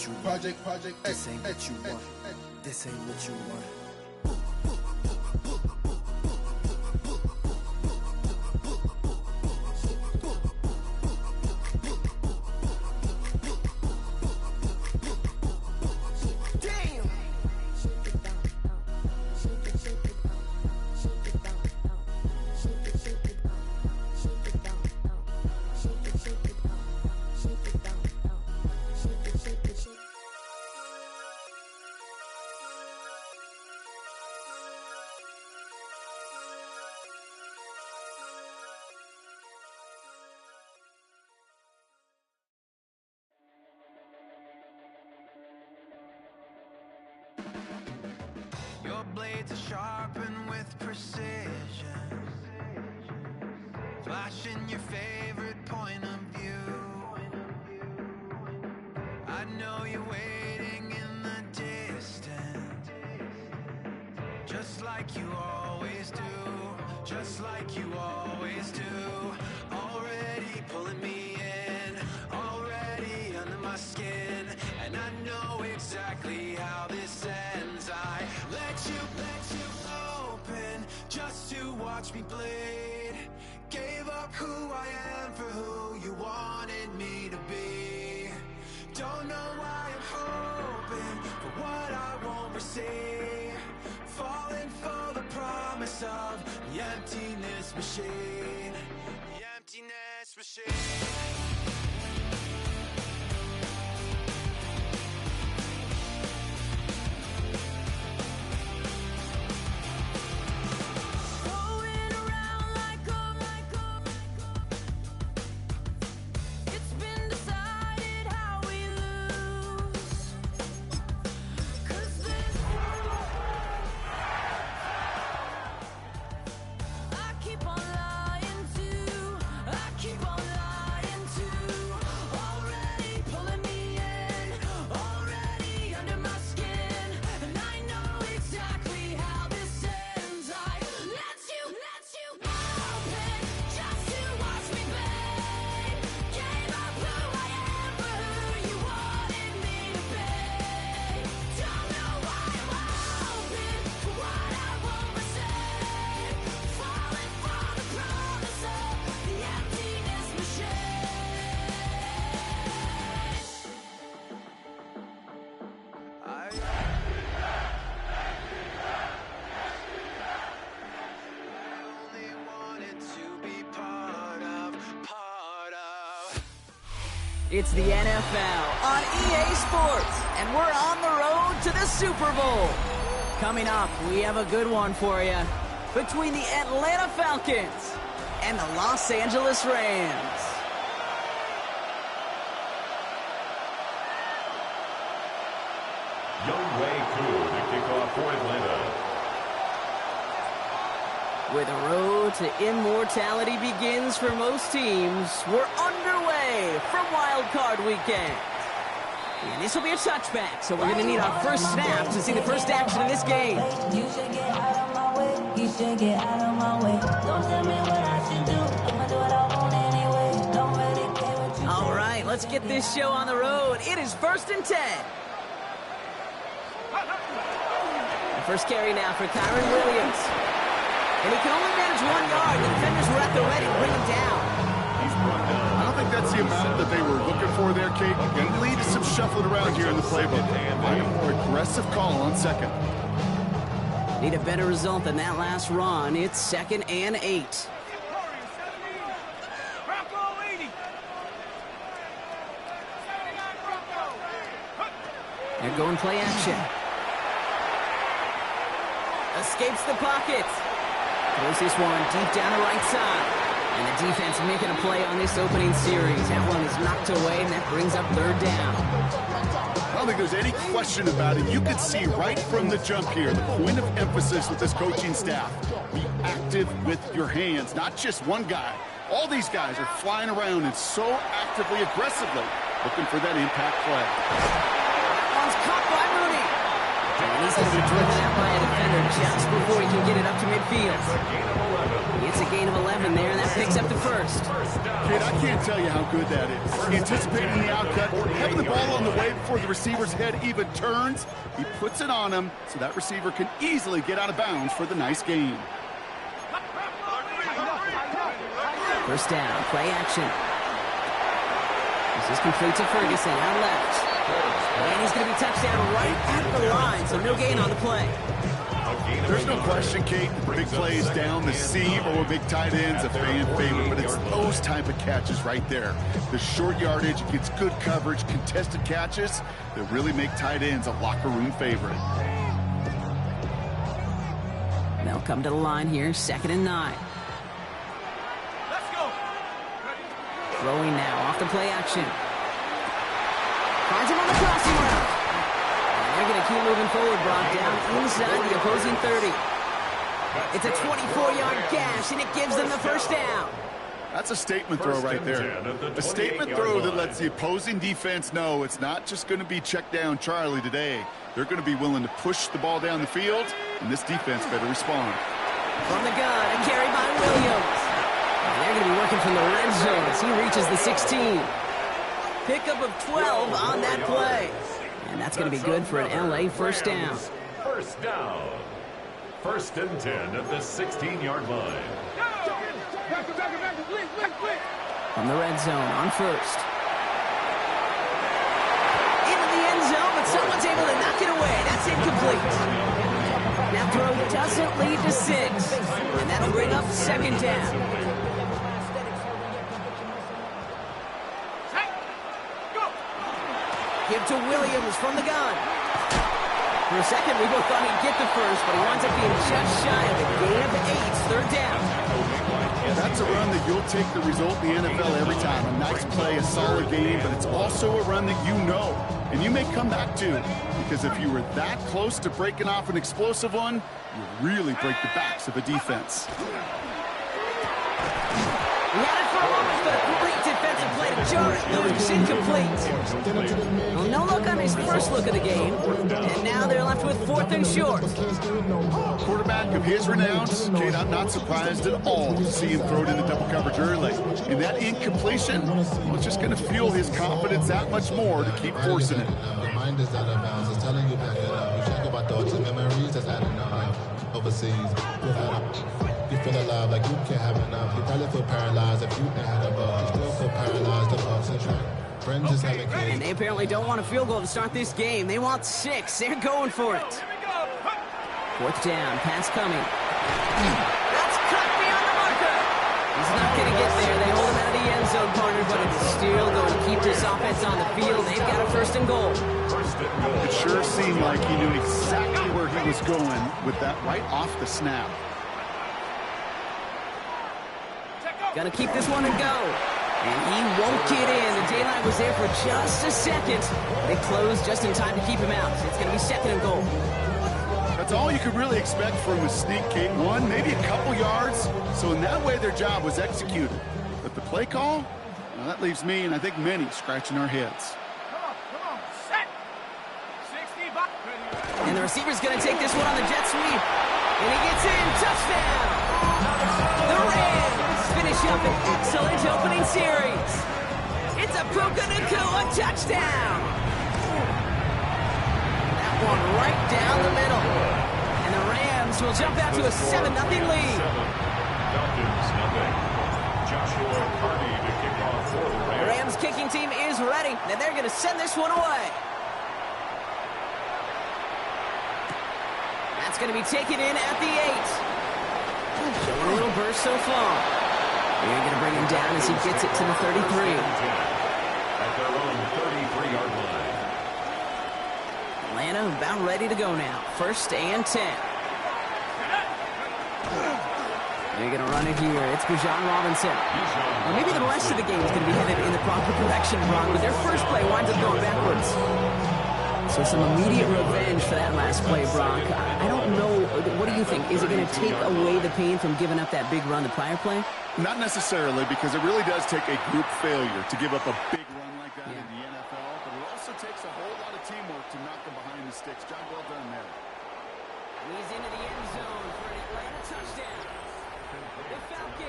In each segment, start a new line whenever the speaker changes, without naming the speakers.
you want. This ain't what you want. This ain't what you want.
Your blades are sharpened with precision, flashing your favorite point of view. I know you're waiting in the distance, just like you always do, just like you always do. Already pulling me in, already under my skin, and I know exactly how this ends. I let you open just to watch me bleed. Gave up who I am for who you wanted me to be. Don't know why I'm hoping for what I won't receive. Falling for the promise of the emptiness machine. The emptiness machine.
It's the NFL on EA Sports, and we're on the road to the Super Bowl. Coming up, we have a good one for you between the Atlanta Falcons and the Los Angeles Rams.
Young Way Koo, the kickoff for Atlanta.
Where the road to immortality begins for most teams, we're underway from Wild Card Weekend. And this will be a touchback, so we're going to need our first snap to see the first action in this game.
You should get out of my way. You should get out of my way. Don't tell me what I should do. I'ma do what I want anyway. Don't really care what you
All right, let's get this show on the road. It is 1st and 10. The first carry now for Kyron Williams. And he can only manage 1 yard. The defenders were at the ready to bring him down.
He's brought down.
I don't think that's the amount that they were looking for there, Kate. Going to lead to some shuffling around here in the playbook. Find a more aggressive call on second.
Need a better result than that last run. It's 2nd and 8. They're going play action. Escapes the pocket. Throws this one deep down the right side. And the defense making a play on this opening series. That one is knocked away, and that brings up 3rd down.
I don't think there's any question about it. You could see right from the jump here, the point of emphasis with this coaching staff. Be active with your hands, not just one guy. All these guys are flying around and so actively, aggressively looking for that impact play.
That one's caught by Mooney. And he's going to be driven out by a defender just before he can get it up to midfield. It's a gain of 11 there, and that picks up the first.
Kid, I can't tell you how good that is. Anticipating the outcut, having the ball on the way before the receiver's head even turns, he puts it on him so that receiver can easily get out of bounds for the nice gain.
First down, play action. This is complete to Ferguson, out left. And he's going to be touchdown right at the line, so no gain on the play.
There's no question, Kate, the big plays down the seam or big tight ends a fan favorite, but it's those type of catches right there. The short yardage gets good coverage, contested catches that really make tight ends a locker room favorite.
They'll come to the line here, 2nd and 9. Throwing now, off the play action. Finds him on the crossing route. And they're going to keep moving forward, Brock, down inside the opposing 30. It's a 24-yard gash, and it gives them the first down.
That's a statement throw right there. A statement throw that lets the opposing defense know it's not just going to be check down Charlie today. They're going to be willing to push the ball down the field, and this defense better respond.
From the gun, a carry by Williams. And they're going to be working from the red zone as he reaches the 16. Pickup of 12 on that play. And that's going to be good for an LA first down.
First down. 1st and 10 at the 16-yard line.
From the red zone on first. Into the end zone, but someone's able to knock it away. That's incomplete. That throw doesn't lead to 6. And that'll bring up 2nd down. Give to Williams from the gun. For a second, we both thought he'd get the first, but he winds up being just shy of a gain of 8. 3rd down.
Yeah, that's a run that you'll take the result in the NFL every time. A nice play, a solid game, but it's also a run that you know, and you may come back to, because if you were that close to breaking off an explosive one, you really break the backs of a defense.
He had it for a moment, but a great defensive play to jar it loose. Incomplete. Well, no look on his first look of the game, and now they're left with 4th and short.
Quarterback of his renown, Kate, I'm not surprised at all to see him throw it into double coverage early. And that incompletion, well, it's just going to fuel his confidence that much more to keep forcing it.
The mind is out of bounds. It's telling you back it up. You check about thoughts and memories that's adding up. Overseas, you feel alive like you can't have enough. You probably feel paralyzed if you ain't had a bug. You still feel paralyzed above and track. Friends just having kids.
And they apparently don't want a field goal to start this game. They want 6. They're going for it. 4th down, pass coming. That's cut beyond the marker. He's not going to get there. They hold him out of the end zone, partner, but it's still going to keep this offense on the field. They've got a 1st and goal.
It sure seemed like he knew exactly where he was going with that right off the snap.
Gonna keep this one and go. And he won't get in. The daylight was there for just a second. They closed just in time to keep him out. It's gonna be 2nd and goal.
That's all you could really expect from a sneak, Kate. 1, maybe a couple yards. So in that way, their job was executed. But the play call, well, that leaves me and I think many scratching our heads.
And the receiver's gonna take this one on the jet sweep. And he gets in. Touchdown! The Rams finish up an excellent opening series. It's a Puka Nacua touchdown. That one right down the middle. And the Rams will jump out to a 7-0 lead.
Falcons, nothing. Joshua Carney to kick off for the Rams.
The Rams kicking team is ready, and they're going to send this one away. That's going to be taken in at the 8. Showing a little burst so far. They're going to bring him down as he gets it to the 33.
At their own 33-yard line.
Atlanta about ready to go now. 1st and 10. They're going to run it here. It's Bijan Robinson. Well, maybe the rest of the game is going to be headed in the proper direction, Brock, but their first play winds up going backwards. So some immediate revenge for that last play, Brock. I don't know. What do you think? Is it going to take away the pain from giving up that big run the prior play?
Not necessarily, because it really does take a group failure to give up a big run like that in the NFL. But it also takes a whole lot of teamwork to knock them behind the sticks. Job well done there.
He's into the end zone for an Atlanta touchdown. The Falcons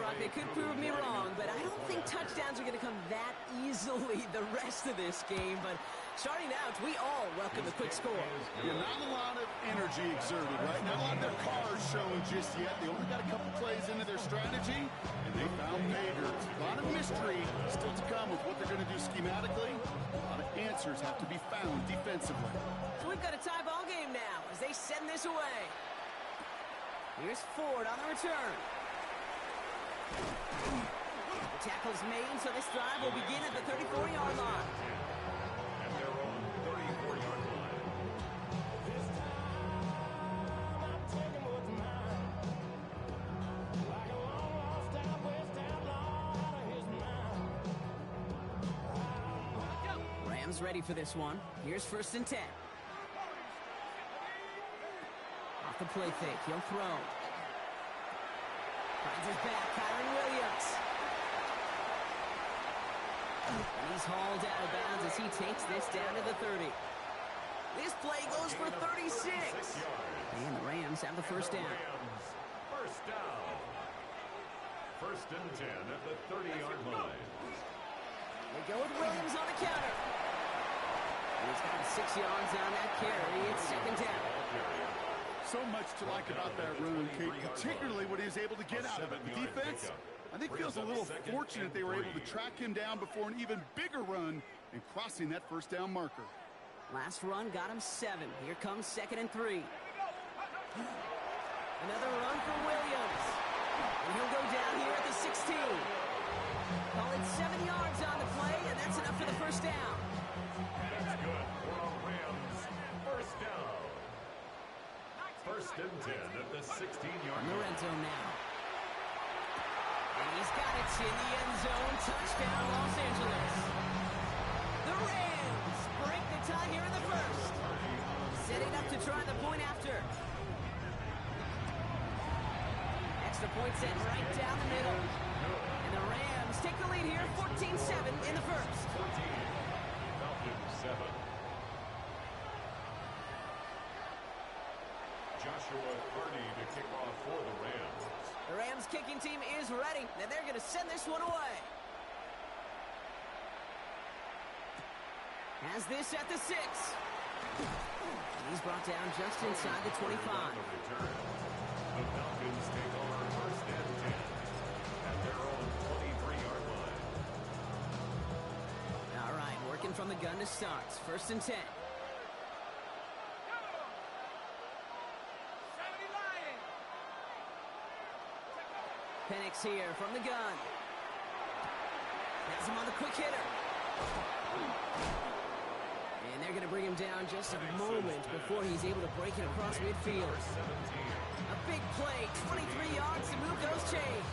Brock. They could prove me wrong, but I don't think touchdowns are going to come that easily the rest of this game. But starting out, we all welcome the quick score.
Yeah, not a lot of energy exerted, right? Not a lot of their cars shown just yet. They only got a couple plays into their strategy, and they found pay dirt. A lot of mystery still to come with what they're going to do schematically. A lot of answers have to be found defensively.
So we've got a tie ball game now as they send this away. Here's Ford on the return. The tackle's made, so this drive will begin at the 34-yard line.
At their own 34-yard line.
This time I'm taking what's mine. Like a long lost out west outlaw out of his mind.
Rams ready for this one. Here's 1st and 10. Off the play fake, he'll throw. Finds his back, Kyron Williams. And he's hauled out of bounds as he takes this down to the 30. This play goes for 36. And the Rams have the first down.
First down. 1st and 10 at the 30-yard line.
They go with Williams on the counter. And he's got 6 yards on that carry. It's 2nd down.
So much to like about that run, Kate, particularly what he was able to get out of it. The defense, I think, feels a little fortunate they were able to track him down before an even bigger run and crossing that 1st down marker.
Last run got him 7. Here comes 2nd and 3. Another run for Williams. And he'll go down here at the 16. Call it 7 yards on the play, and that's enough for the 1st down.
That's good for a Rams 1st down. 1st and 10 at the 16-yard
In the
line.
red zone now. And he's got it in the end zone. Touchdown, Los Angeles. The Rams break the tie here in the 1st. Setting up to try the point after. Extra point set right down the middle. And the Rams take the lead here, 14-7 in the 1st.
14. Falcons 7. Joshua Carney to kick off for the Rams.
The Rams kicking team is ready, and they're going to send this one away. Has this at the 6. He's brought down just inside the 25.
The Falcons take over 1st and 10 at their own 23-yard line.
All right, working from the gun to start. 1st and 10. Penix here from the gun. Has him on the quick hitter. And they're going to bring him down just a moment before he's able to break it across midfield. A big play, 23 yards to move those chains.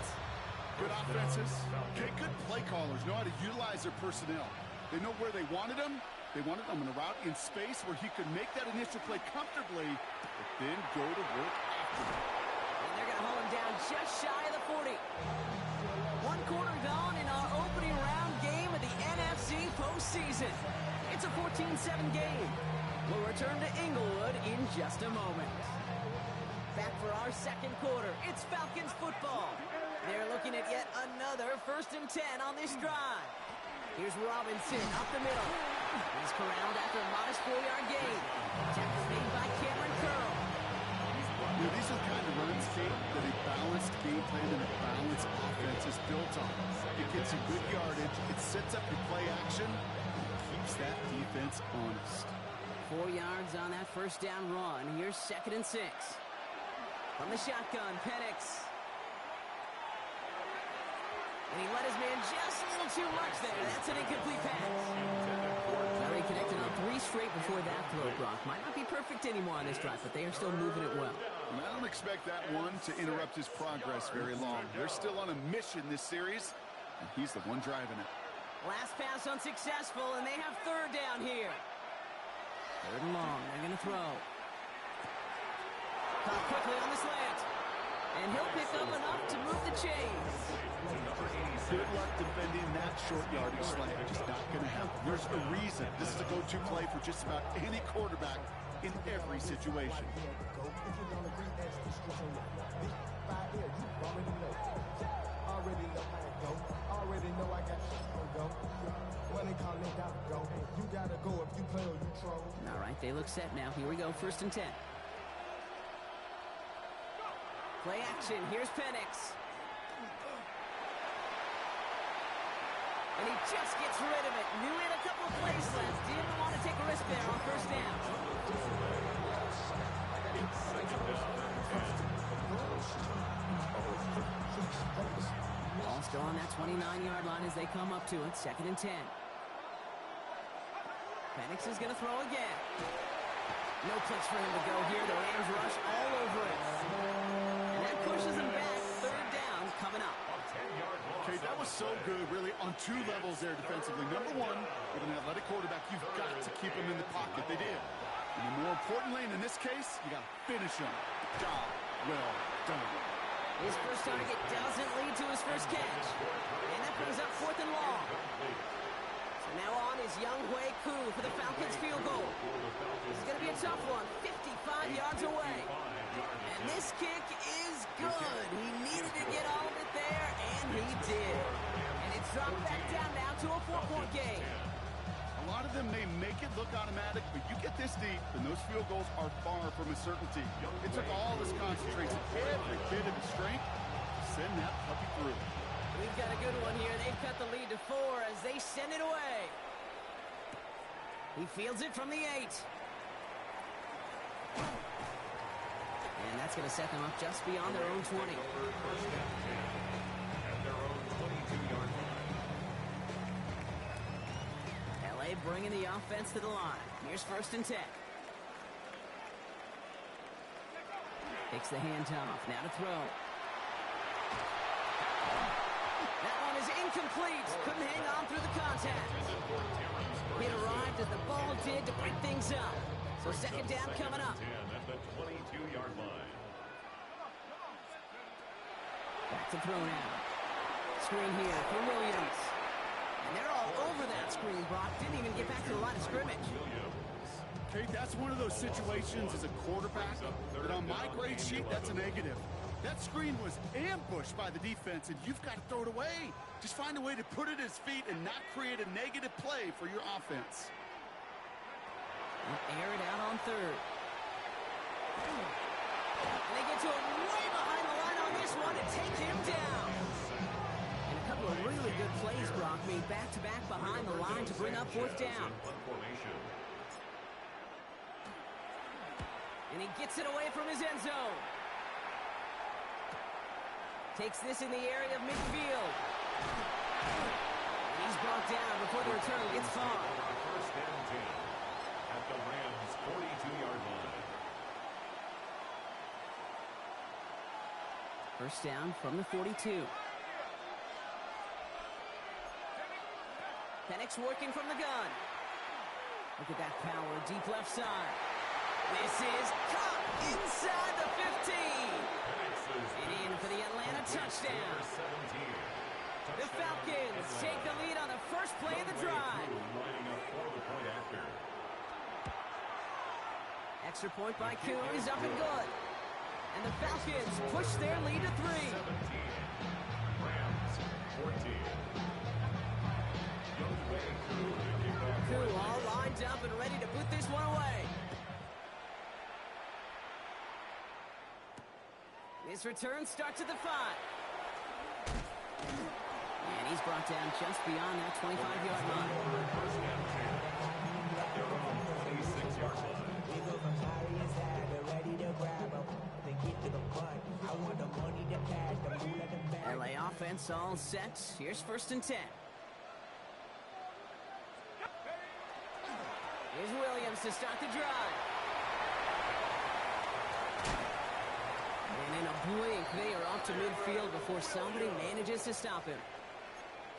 Good offenses. Okay, good play callers know how to utilize their personnel. They know where they wanted him. They wanted him in a route in space where he could make that initial play comfortably, but then go to work after.
They're going to hold him down just shy of the 40. 1 quarter gone in our opening round game of the NFC postseason. It's a 14-7 game. We'll return to Inglewood in just a moment. Back for our 2nd quarter. It's Falcons football. They're looking at yet another 1st and 10 on this drive. Here's Robinson up the middle. He's corralled after a modest 4-yard gain. Tackle made by Cameron Curl.
You know, these are the kind of runs, Kate, that a balanced game plan and a balanced offense is built on. It gets you good yardage, it sets up your play action, and keeps that defense honest.
4 yards on that 1st down run. Here's 2nd and 6. From the shotgun, Penix. And he let his man just a little too much there. That's an incomplete pass. He connected on 3 straight before that throw, Brock. Might not be perfect anymore on this drive, but they are still moving it well.
And I don't expect that one to interrupt his progress very long. They're still on a mission this series, and he's the one driving it.
Last pass unsuccessful, and they have 3rd down here. 3rd and long. They're going to throw. Caught quickly on the slant. And he'll pick up enough to move the chains.
Good luck defending that short yardage slant. Just not going to happen. There's a reason. This is a go-to play for just about any quarterback in every situation.
Already know I got go. When they call it out, go. You gotta go if you play or you troll.
All right, they look set now. Here we go, 1st and 10. Play action. Here's Penix. And he just gets rid of it. Knew he had a couple of plays left. Didn't want to take a risk there on 1st down. Ball still on that 29-yard line as they come up to it. 2nd and 10. Penix is going to throw again. No place for him to go here. The Rams rush all over it. And that pushes him back. 3rd down coming up.
Okay, that was so good, really, on 2 levels there defensively. Number 1, with an athletic quarterback, you've got to keep him in the pocket. They did. And then more importantly, in this case, you got to finish him. Job well done.
His first target doesn't lead to his first catch. And that brings up 4th and long. So now on is Young Hui Koo for the Falcons field goal. This is going to be a tough one, 55 yards away. And this kick is good. He needed to get all of it there, and he did. And it's dropped back down now to a 4-point game.
A lot of them may make it look automatic, but you get this deep, and those field goals are far from a certainty. It took all his concentration, every bit of his strength, to send that puppy through.
We've got a good one here. They've cut the lead to 4 as they send it away. He fields it from the 8. And that's going to set them up just beyond their own 20. LA bringing the offense to the line. Here's 1st and 10. Takes the handoff. Now to throw. That one is incomplete. Couldn't hang on through the contact. It arrived as the ball did to break things up. So 2nd down coming up.
At the 22-yard line.
Back to throw now. Screen here for Williams. And they're all over that screen, Brock. Didn't even get back to the line of scrimmage.
Okay, that's one of those situations as a quarterback that on my grade sheet, that's a negative. That screen was ambushed by the defense, and you've got to throw it away. Just find a way to put it at his feet and not create a negative play for your offense.
They'll air it out on 3rd. And they get to him way behind the line on this one and take him down. And a couple of really good plays, Brock, made back-to-back behind the line to bring up 4th down. And he gets it away from his end zone. Takes this in the area of midfield. And he's brought down before the return gets far.
1st and 10 at the Rams' 42-yard line.
1st down from the 42. Penix working from the gun. Look at that power, deep left side. This is caught inside the 15. And in for the Atlanta touchdown. The Falcons take the lead on the first play of the drive. Extra point by Koo is up and good. And the Falcons push their lead to 3.
Rams 14.
Koo all lined up and ready to put this one away. This return starts at the 5. And he's brought down just beyond that 25-yard line. LA offense all set. Here's 1st and 10. Here's Williams to start the drive. And in a blink, they are off to midfield before somebody manages to stop him.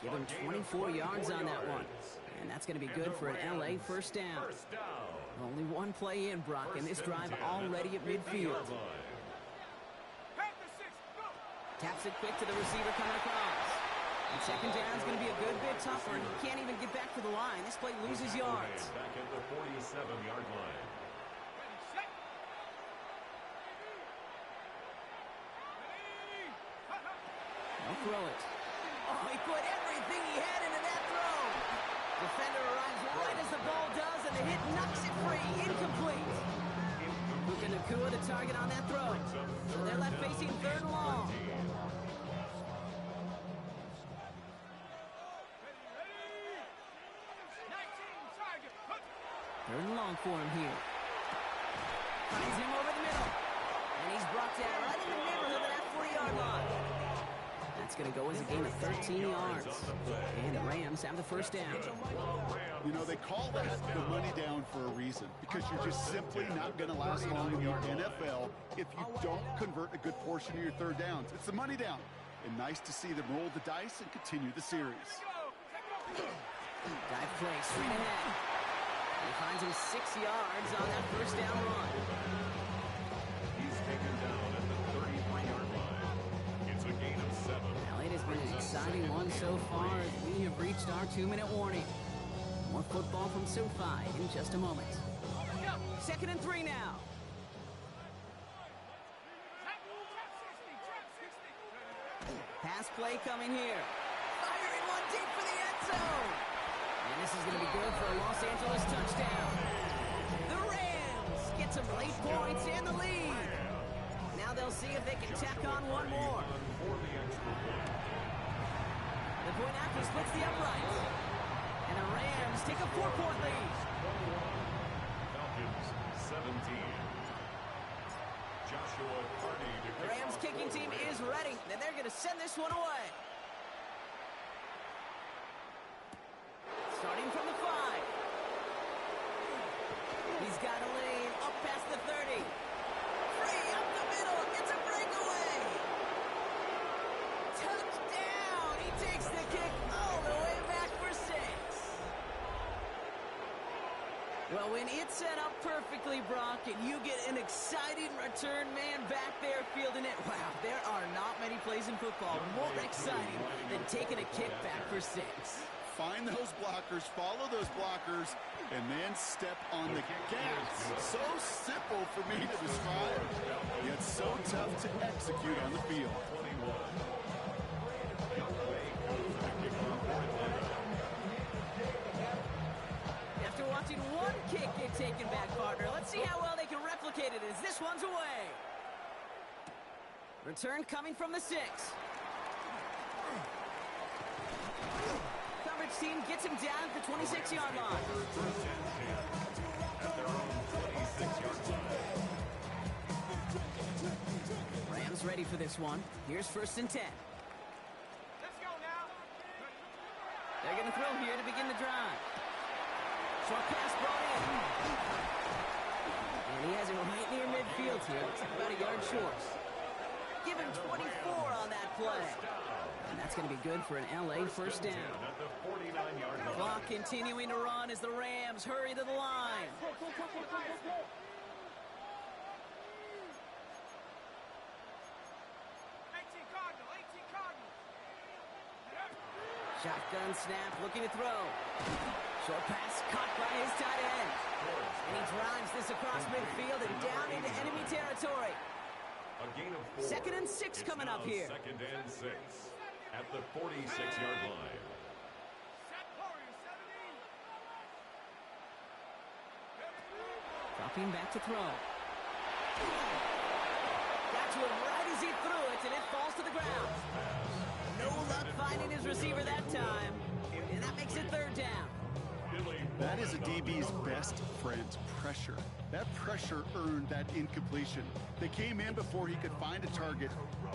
Give him 24 yards on that one. And that's going to be good for an LA 1st down. Only one play in, Brock, and this drive already at midfield. Taps it quick to the receiver coming across. And 2nd down is going to be a good bit tougher, and he can't even get back to the line. This play loses yards.
Back at the 47-yard line.
throw it. Oh, he put everything he had into that throw. Defender arrives right as the ball does, and the hit knocks it free. Incomplete. Puka Nacua, the target on that throw. So they're left facing third and long. Third and long for him here. Finds him over the middle. And he's brought down right in the neighborhood of that 40-yard line. That's going to go as a gain of 13 yards. And the Rams have the first down.
You know, they call that the money down for a reason, because you're just simply not going to last long in the NFL if you don't convert a good portion of your third downs. It's the money down. And nice to see them roll the dice and continue the series.
Dive play straight ahead. He finds him 6 yards on that first down run.
He's taken down at the 33-yard line. It's a gain of 7.
Well, it has been an exciting one so far as we have reached our 2-minute warning. More football from SoFi in just a moment. 2nd and 3 now. Pass play coming here. Firing one deep for the end zone. And this is going to be good for a Los Angeles touchdown. The Rams get some late points and the lead. Now they'll see if they can tack on one more. The point after splits the uprights. And the Rams take a 4-point lead.
Falcons 17. Joshua Carney to
The Rams kicking team is ready, and they're going to send this one away. Starting from the 5. He's got a lane up past the 30. Free up the middle. It's a breakaway. Touchdown. He takes the kick all the way back for 6. Well, when it's set up perfectly, Brock, and you get an exciting return man back there fielding it, wow, there are not many plays in football more exciting than taking a kick back for 6.
Find those blockers, follow those blockers, and then step on the gas. So simple for me to describe, yet so tough to execute on the field.
After watching one kick get taken back, partner, let's see how well they can replicate it as this one's away. Return coming from the 6. Coverage team gets him down at the 26-yard line. Rams ready for this one. Here's 1st and 10.
Let's go now.
They're going to throw here to begin the drive. Short pass brought in. And he has it right near midfield here. Looks like about a yard short. Give him 24 on that play. And that's going to be good for an LA first down. Clock continuing to run as the Rams hurry to the line. Shotgun snap, looking to throw. Short pass caught by his tight end. And he drives this across midfield and down into enemy territory.
A gain of 4.
2nd and 6 coming up here.
2nd and 6 at the 46-yard line.
Dropping back to throw. Got to him right as he threw it, and it falls to the ground. No luck finding his receiver that time, and that makes it 3rd down.
That is a DB's best friend, pressure. That pressure earned that incompletion. They came in before he could find a target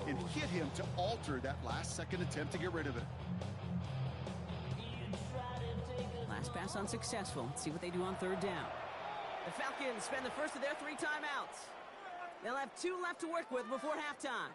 and hit him to alter that last-second attempt to get rid of it.
Last pass unsuccessful. Let's see what they do on 3rd down. The Falcons spend the first of their 3 timeouts. They'll have 2 left to work with before halftime.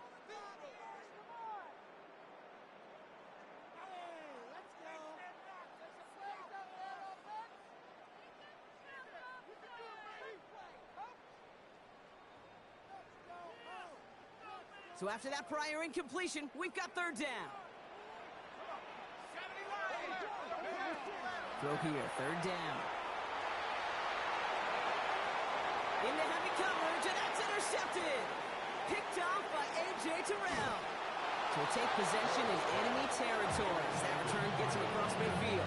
So after that prior incompletion, we've got 3rd down. Throw here, 3rd down. Into heavy coverage, and that's intercepted. Picked off by A.J. Terrell. will take possession in enemy territory as that return gets him across midfield.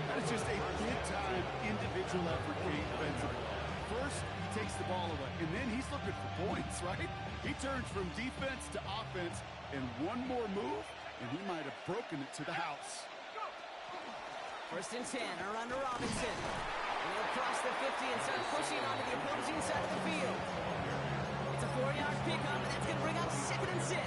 That is just a big-time individual effort game defensively. First, he takes the ball away, and then he's looking for points, right? He turns from defense to offense, and one more move, and he might have broken it to the house.
1st and 10, around to Robinson. And he'll cross the 50 and start pushing onto the opposing side of the field. It's a 4-yard pickup, and that's going to bring up 2nd and 6.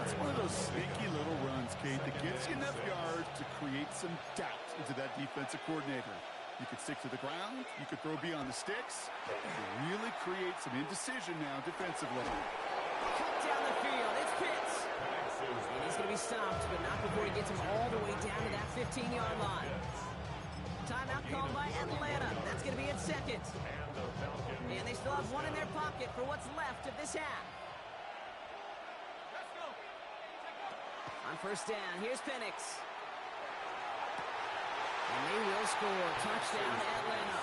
It's one of those sneaky little runs, Kate, that gets you enough yards to create some doubt into that defensive coordinator. You could stick to the ground, you could throw beyond the sticks, and really create some indecision now defensively.
Cut down the field, it's Pitts. And he's going to be stopped, but not before he gets him all the way down to that 15-yard line. Timeout called by Atlanta. That's going to be its 2nd. And they still have one in their pocket for what's left of this half. On 1st down, here's Penix. And they will score. Touchdown to Atlanta.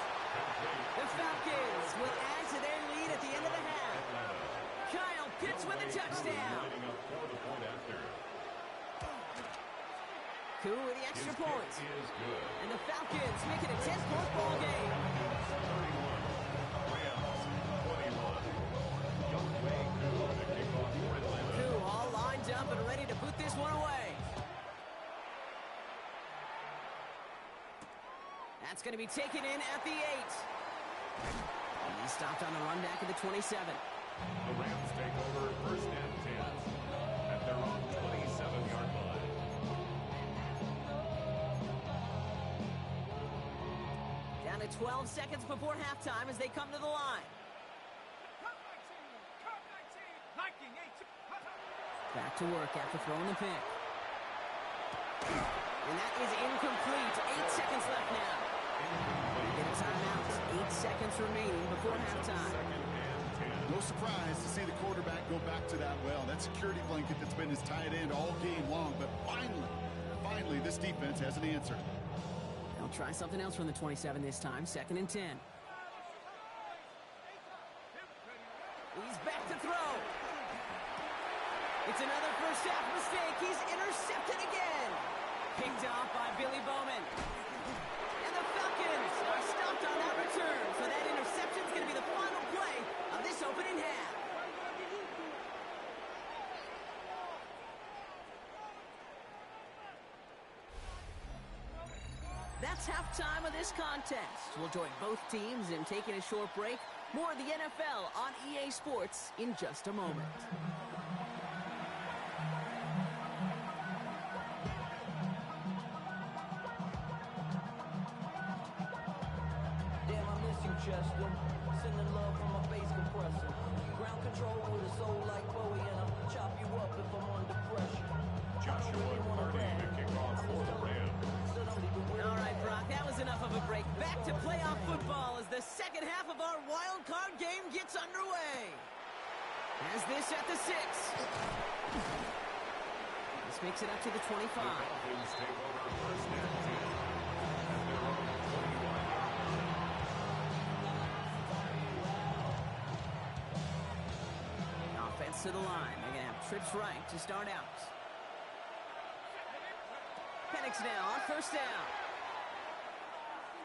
The Falcons will add to their lead at the end of the half. Kyle Pitts with a touchdown. Koo with the extra point. And the Falcons make it a 10-point ball game. Koo all lined up and ready to put this one away. That's going to be taken in at the 8. And he's stopped on the run back at the 27.
The Rams take over 1st and 10 at their own 27-yard line.
Down to 12 seconds before halftime as they come to the line. Back to work after throwing the pick. And that is incomplete. 8 seconds left now. Get a timeout. 8 seconds remaining before halftime.
No surprise to see the quarterback go back to that well. That security blanket that's been his tight end all game long. But finally, this defense has an answer.
They'll try something else from the 27 this time. 2nd and 10. He's back to throw. It's another first half mistake. He's intercepted again. Picked off by Billy Bowman. And the Falcons are stopped on that return. So that interception is going to be the final play of this opening half. That's halftime of this contest. We'll join both teams in taking a short break. More of the NFL on EA Sports in just a moment.
Chester, sending love from my bass compressor. Ground control with a soul like Bowie, and I'll chop you up if I'm under pressure.
Joshua Purdy to kick off for the Rams.
All right, Brock, that was enough of a break. Back to playoff football as the second half of our wild card game gets underway. As this at the 6. This makes it up to the 25.
The Falcons take over 1st and 10.
To the line. They're going to have trips right to start out. Penix now on 1st down.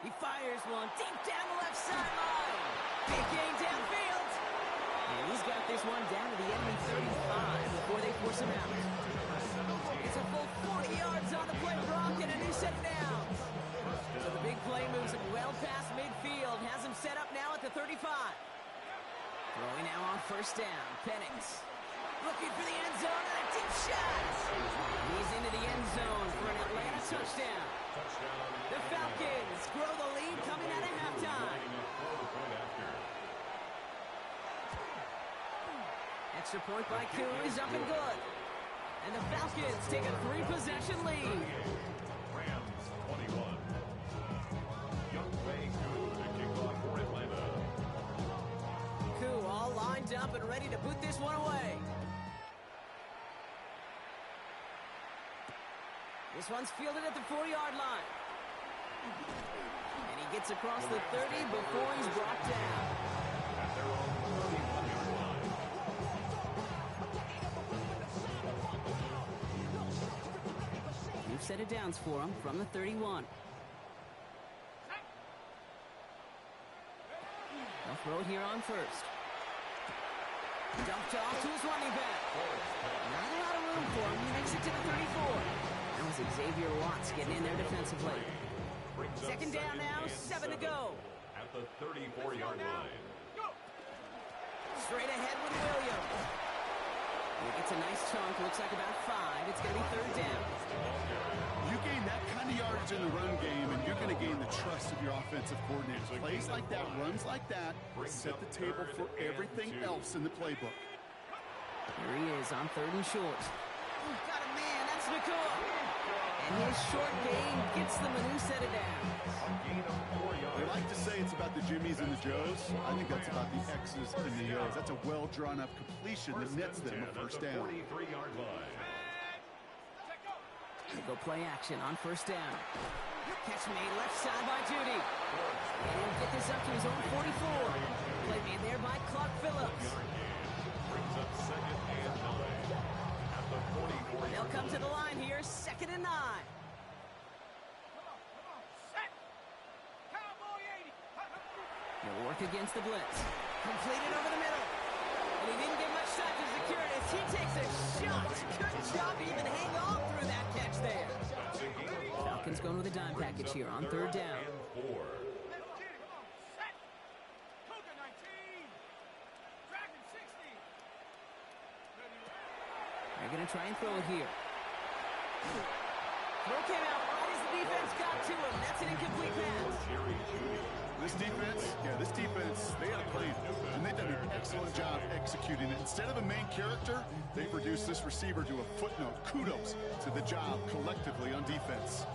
He fires one deep down the left sideline. Big gain downfield. And he's got this one down to the enemy 35 before they force him out. It's a full 40 yards on the play, Brock, and a new set of downs. So the big play moves him well past midfield. Has him set up now at the 35. Throwing now on 1st down. Penix looking for the end zone and a deep shot. He's into the end zone for an Atlanta touchdown. The Falcons grow the lead coming out of halftime. Extra point by Koo is up and good. And the Falcons take a 3-possession lead.
Rams 21. Young Wei Koo to kick off for Atlanta.
Koo all lined up and ready to put this one away. This one's fielded at the 4-yard line. And he gets across the 30 before he's brought down.
At their own 31-yard line.
set of downs for him from the 31. They'll throw it here on first. Dumped off to his running back. Not a lot of room for him. He makes it to the 34. That was Xavier Watts getting in there defensively. Second down now, 7 to go.
At the 34-yard line.
Straight ahead with Williams. He gets a nice chunk. Looks like about 5. It's going to be third down.
You gain that kind of yardage in the run game, and you're going to gain the trust of your offensive coordinator. Plays like that, runs like that, set the table for everything else in the playbook.
Here he is on third and short. Got a man. That's Nakua. And his short game gets them a new set of downs.
They like to say it's about the Jimmies and the Joes. I think that's about the X's and the O's. That's a well-drawn-up completion that nets them a first down.
43-yard line.
They go play action on first down. Catch made left side by Judy. And he'll get this up to his own 44. Play made there by Clark Phillips.
Brings up second and 9. At the 44.
They'll come to the line here, second and 9. He'll work against the blitz. Completed over the middle. And he didn't get much time to secure it as he takes a shot. Good job to even hang on through that catch there. Falcons going with a dime package here on third down.
And 4.
They're going to try and throw it here. Throw came out right as the defense got to him. That's an incomplete pass.
This defense, they had a plan, and they've done an excellent job executing it. Instead of a main character, they've reduced this receiver to a footnote. Kudos to the job collectively on defense.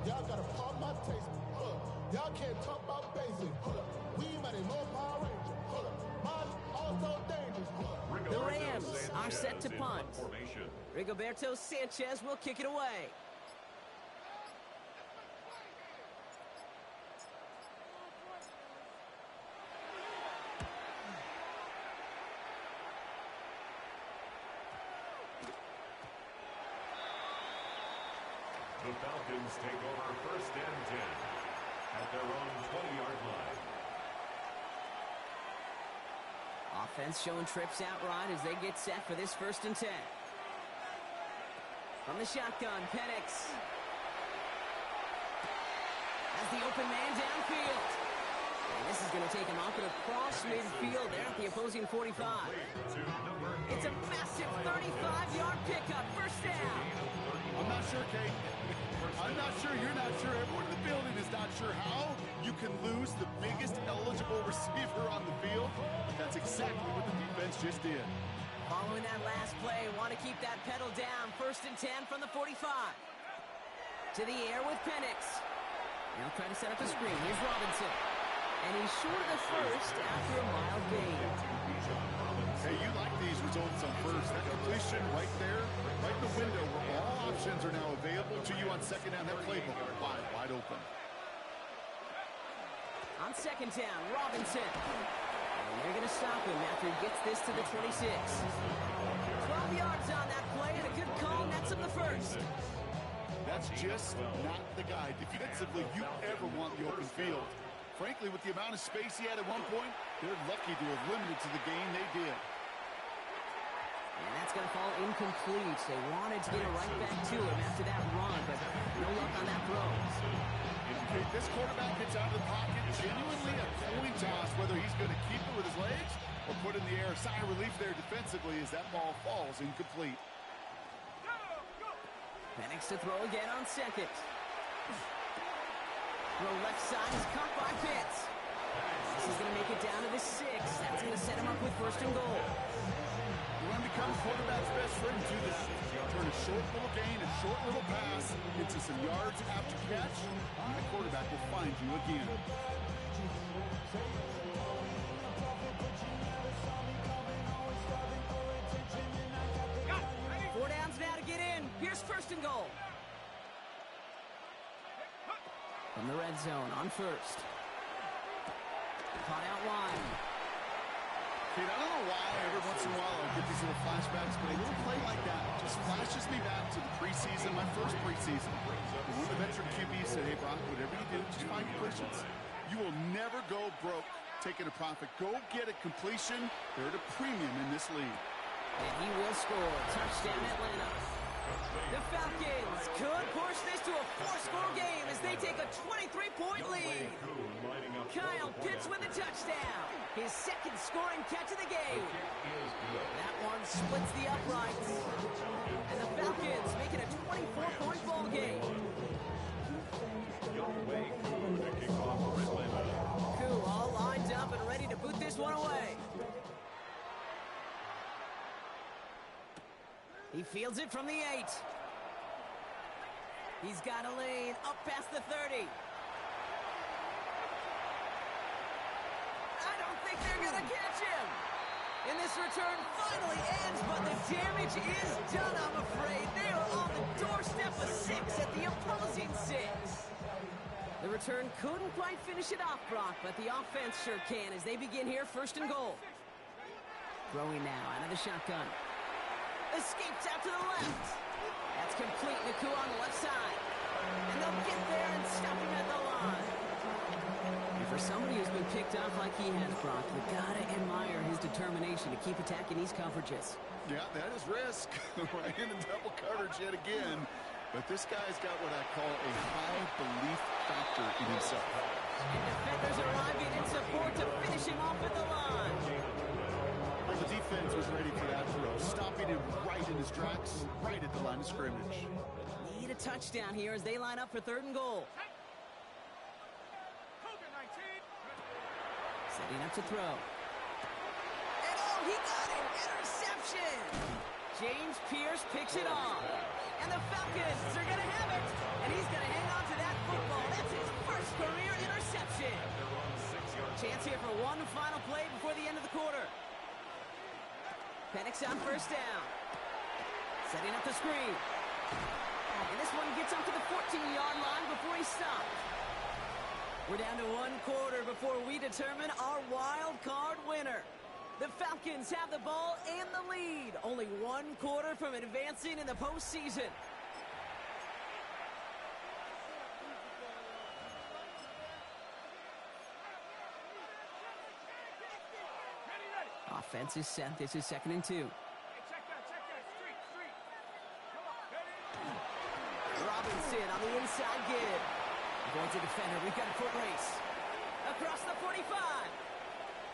Y'all gotta pump my taste. Y'all can't talk about basic. We might as well Power Ranger. Mine also dangerous.
The Rams are set to punt. Rigoberto Sanchez will kick it away.
The Falcons take over first and 10 at their own 20-yard line.
Offense showing trips out right as they get set for this first and 10. From the shotgun, Penix has the open man downfield. And this is going to take him off at across midfield there at the opposing 45. It's a massive 35-yard pickup, first down.
I'm not sure, Kate. I'm not sure, you're not sure, everyone in the building is not sure how you can lose the biggest eligible receiver on the field. That's exactly what the defense just did.
Following that last play, want to keep that pedal down. First and 10 from the 45. To the air with Penix. Now trying to set up a screen. Here's Robinson. And he's short of the first after a mild gain.
Hey, you like these results on first. That completion right there, right in the window where all options are now available to you on second down. That playbook wide open.
On second down, Robinson. And they're going to stop him after he gets this to the 26. 12 yards on that play and a good call nets him the first.
That's just not the guy defensively you ever want the open field. Frankly, with the amount of space he had at one point, they're lucky to have limited to the gain they did.
And that's going to fall incomplete. They wanted to get it right back to him after that run, but no luck on that throw.
Okay, this quarterback gets out of the pocket, genuinely a coin toss whether he's going to keep it with his legs or put it in the air. Sigh of relief there defensively as that ball falls incomplete.
Penix to throw again on second. Throw left side is caught by Pitts. This is going to make it down to the 6. That's going to set him up with first and goal.
You want to become a quarterback's best friend, do that. Turn a short little gain, a short little pass into some yards after catch, and the quarterback will find you again.
Four downs now to get in. Here's first and goal. From the red zone on first. Caught out wide.
Kate, I don't know why every once in a while I get these little flashbacks, but a little play like that just flashes me back to the preseason, my first preseason. One of the veteran QBs said, hey, Brock, whatever you do, just find completions. You will never go broke taking a profit. Go get a completion. They're at a premium in this league.
And he will score. Touchdown, Atlanta. The Falcons could push this to a 4-score game as they take a 23-point lead. Kyle Pitts with a touchdown. His second scoring catch of the game. That one splits the uprights. And the Falcons make it a 24-point ball game. Koo all lined up and ready to boot this one away. He fields it from the 8. He's got a lane up past the 30. I don't think they're going to catch him. And this return finally ends, but the damage is done, I'm afraid. They are on the doorstep of 6 at the opposing 6. The return couldn't quite finish it off, Brock, but the offense sure can as they begin here, 1st and goal. Throwing now out of the shotgun. Escapes out to the left. That's complete. Naku on the left side. And they'll get there and stop him at the line. And for somebody who's been picked off like he has, Brock, you gotta admire his determination to keep attacking these coverages.
Yeah, that is risk. Right into double coverage yet again. But this guy's got what I call a high belief factor in himself.
And defenders arriving in support to finish him off at the line.
Well, the defense was ready for that throw, stopping him right in his tracks, right at the line of scrimmage.
Need a touchdown here as they line up for 3rd and goal. Setting up to throw. And oh, he got it! Interception! James Pierce picks it off. And the Falcons are going to have it. And he's going to hang on to that football. That's his first career interception. Chance here for one final play before the end of the quarter. Penix on 1st down. Setting up the screen. And this one gets up to the 14-yard line before he stopped. We're down to 1 quarter before we determine our wild card winner. The Falcons have the ball and the lead. Only 1 quarter from advancing in the postseason. Offense is set. This is 2nd and 2. Robinson on the inside give. Going to defender. We've got a foot race. Across the 45.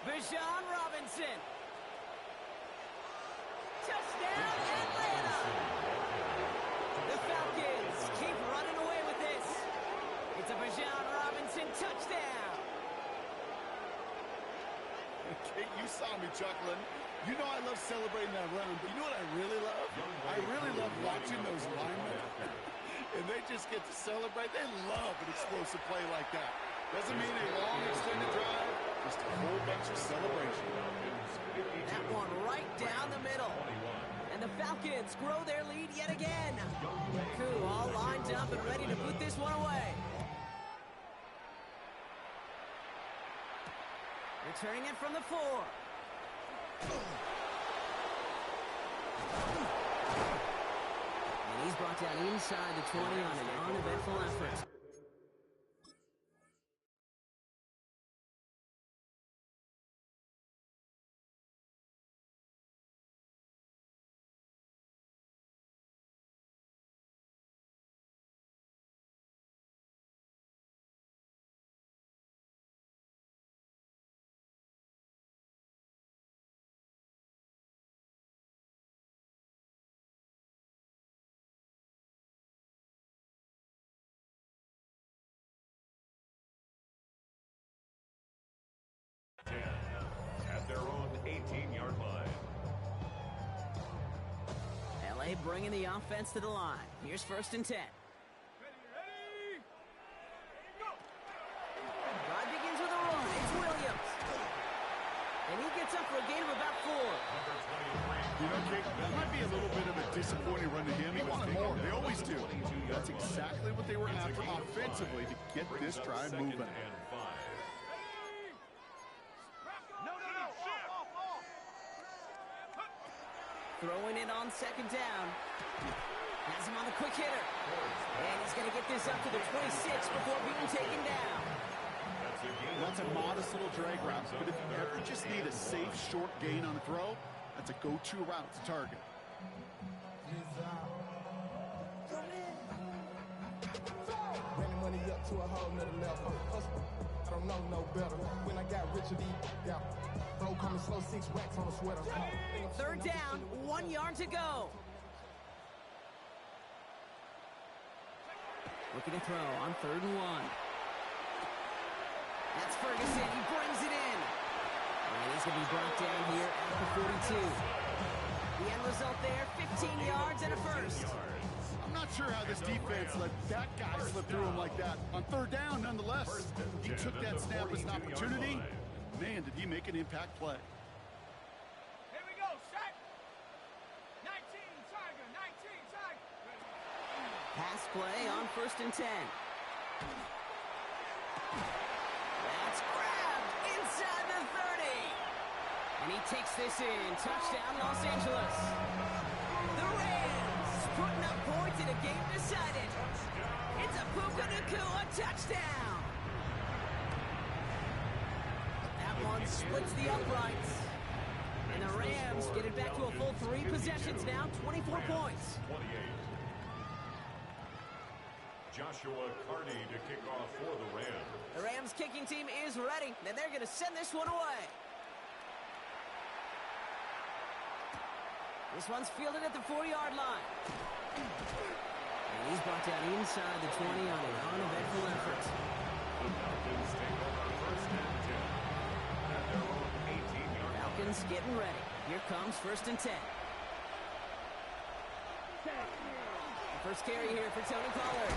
Bijan Robinson. Touchdown, Atlanta. The Falcons keep running away with this. It's a Bijan Robinson touchdown.
Kate, you saw me chuckling. You know I love celebrating that run, but you know what I really love? I really love watching those linemen. And they just get to celebrate. They love an explosive play like that. Doesn't mean a long extended drive, just a whole bunch of celebration.
That one right down the middle. And the Falcons grow their lead yet again. Koo all lined up and ready to boot this one away. Returning it from the 4. And he's brought down inside the 20 on an uneventful effort.
At their own 18-yard line.
LA bringing the offense to the line. Here's 1st and 10. Drive begins with a run. It's Williams. And he gets up for a gain of about 4.
You know, Kate, that might be a little bit of a disappointing run to him. He wanted more. They always do. That's exactly what they were after offensively to get this drive moving.
throwing it on second down. Has him on the quick hitter. And he's going to get this up to the 26 before being taken down.
That's a modest little drag route, but if you ever just need a safe, short gain on a throw, that's a go-to route to target.
Running money up to a whole nother level. I don't know no better. When I got rich, yeah. Bro coming slow, 6 racks on a sweater.
Third down, 1 yard to go. Looking to throw on 3rd and 1. That's Ferguson. He brings it in. And he's going to be brought down here at the 42. The end result there, 15 yards and a first.
I'm not sure how this defense let that guy slip through him like that. On 3rd down, nonetheless, he took that snap as an opportunity. Man, did he make an impact play.
Here we go, set. 19, Tiger, 19, Tiger.
Pass play on 1st and 10. That's grabbed inside the 30. And he takes this in. Touchdown, Los Angeles. The Rams putting up points in a game decided. It's a Puka Nacua touchdown. That one splits the uprights. And the Rams get it back to a full 3 possessions now, 24 points.
28. Joshua Carney to kick off for the Rams.
The Rams kicking team is ready, and they're going to send this one away. This one's fielded at the 4-yard line. And he's brought down inside the 20 on an uneventful effort.
The Falcons take over 1st and 10 at their own 18-yard line.
Falcons getting ready. Here comes 1st and 10. The first carry here for Tony Pollard.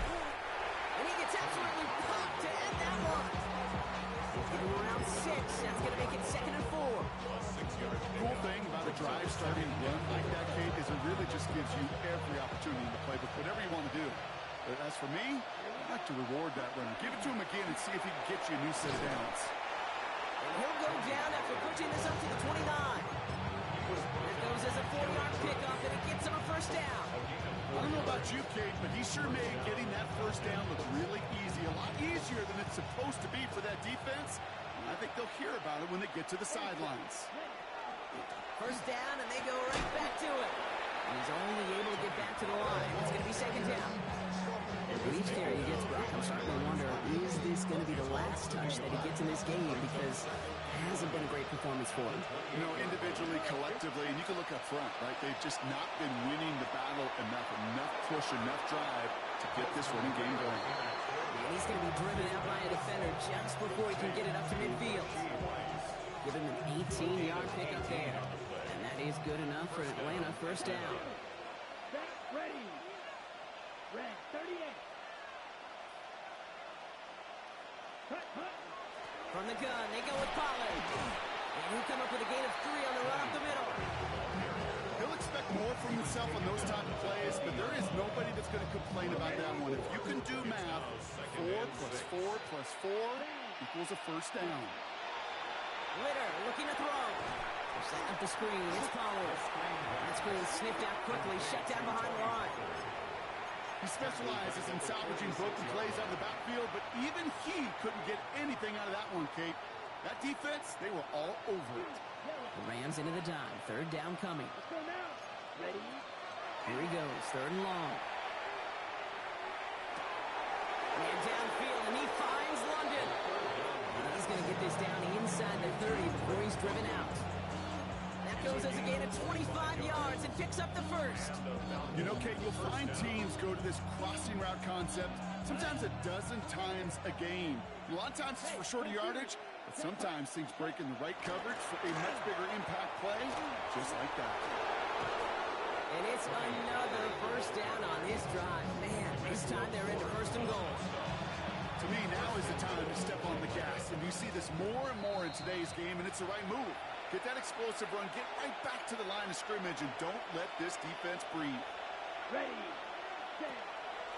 And he gets absolutely popped to end that one. Getting around 6. That's going to make it 2nd and 4.
Cool thing about a drive starting run like that, Kate, is it really just gives you every opportunity in the playbook, whatever you want to do. But as for me, I like to reward that runner. Give it to him again and see if he can get you a new set of downs.
And he'll go down after pushing this up to the 29. It goes as a 4-yard pickup, and it gets him a 1st down.
I don't know about you, Kate, but he sure made getting that 1st down look really easy. A lot easier than it's supposed to be for that defense. And I think they'll hear about it when they get to the sidelines.
1st down, and they go right back to it. And he's only able to get back to the line. It's going to be 2nd down. With each carry he gets, Brock, I'm starting to wonder, is this going to be the last touch that he gets in this game? Because it hasn't been a great performance for him.
You know, individually, collectively, and you can look up front, right? They've just not been winning the battle enough push, enough drive to get this running game going.
And he's going to be driven out by a defender just before he can get it up to midfield. Give him an 18-yard pickup there. And that is good enough for Atlanta 1st down.
Ready. Red, 38.
From the gun, they go with Pollard. And he'll come up with a gain of 3 on the run up the middle.
He'll expect more from himself on those type of plays, but there is nobody that's going to complain about that one. If you can do math, 4 plus 4 plus 4 equals a 1st down.
Ritter looking to throw. Setting up the screen. It's Pollard. That screen sniffed out quickly, shut down behind the line.
He specializes in salvaging broken plays out of the backfield, but even he couldn't get anything out of that one, Kate. That defense, they were all over it.
The Rams into the dime. 3rd down coming.
Ready.
Here he goes. 3rd and long. Man downfield, and he finds London. And he's going to get this down inside the 30 before he's driven out. That goes as a gain of 25 yards and picks up the 1st.
You know, Kate, you'll find teams go to this crossing route concept sometimes a dozen times a game. A lot of times it's for shorter yardage, but sometimes things break in the right coverage for a much bigger impact play, just like that.
And it's another 1st down on this drive. Man, this time they're into 1st and goal.
To me, now is the time to step on the gas, and you see this more and more in today's game, and it's the right move. Get that explosive run, get right back to the line of scrimmage, and don't let this defense breathe.
Ready. Set.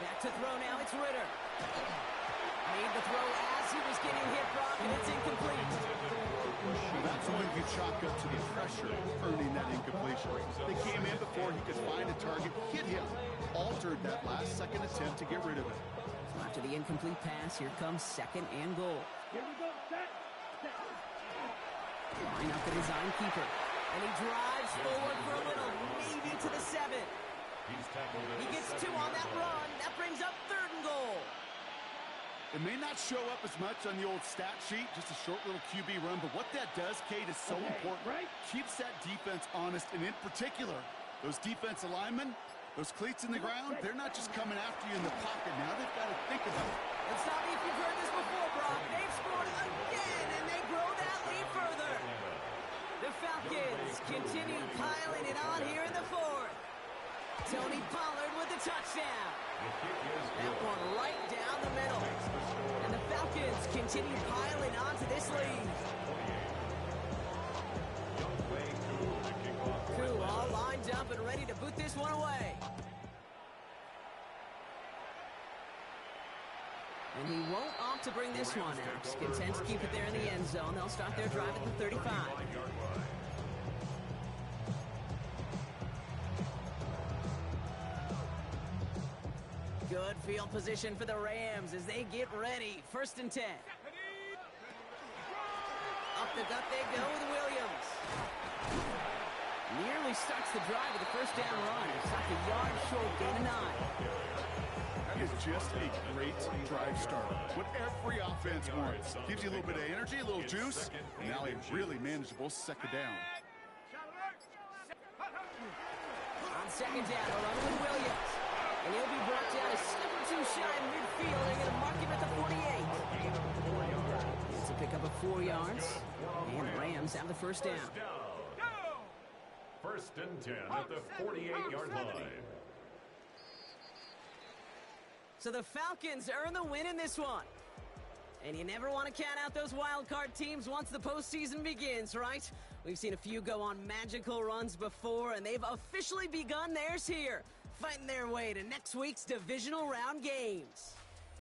Back to throw now, it's Ritter. Made the throw as he was getting hit, Brock, and it's incomplete.
That's So when you chalk up to the pressure earning that incompletion. They came in before he could find a target, hit him, altered that last-second attempt to get rid of it.
So after the incomplete pass, here comes 2nd and goal.
Here we go. Set.
Line up the design keeper. And he drives forward for a little, maybe to the 7. He gets 2 on that run. That brings up 3rd and goal.
It may not show up as much on the old stat sheet, just a short little QB run, but what that does, Kate, is so important.
Right.
Keeps that defense honest, and in particular, those defensive linemen, those cleats in the ground, they're not just coming after you in the pocket now. They've got to think about it.
And stop me if you've heard this before, Brock. They've scored again, and they grow that lead further. The Falcons continue piling it on here in the 4th. Tony Pollard with the touchdown. That one right down the middle. And the Falcons continue piling on to this lead. Koo all lined up and ready to boot this one away. And he won't opt to bring this one out. He's content to keep it there in the end zone. They'll start their drive at the 35. Good field position for the Rams as they get ready. 1st and 10. Up the gut they go with Williams. Nearly starts the drive with a 1st down run. It's like a yard short, gain of 9.
That is just a great drive start. What every offense wants. Gives you a little bit of energy, a little juice, and now a really manageable 2nd down.
On 2nd down, a run with Williams. And he'll be brought down a step or 2 shy of midfield. They're going to mark him at the 48. It's a pickup of 4 yards. And the Rams have the 1st down.
1st and 10 at the 48-yard line.
So the Falcons earn the win in this one. And you never want to count out those wild card teams once the postseason begins, right? We've seen a few go on magical runs before, and they've officially begun theirs here, fighting their way to next week's divisional round games.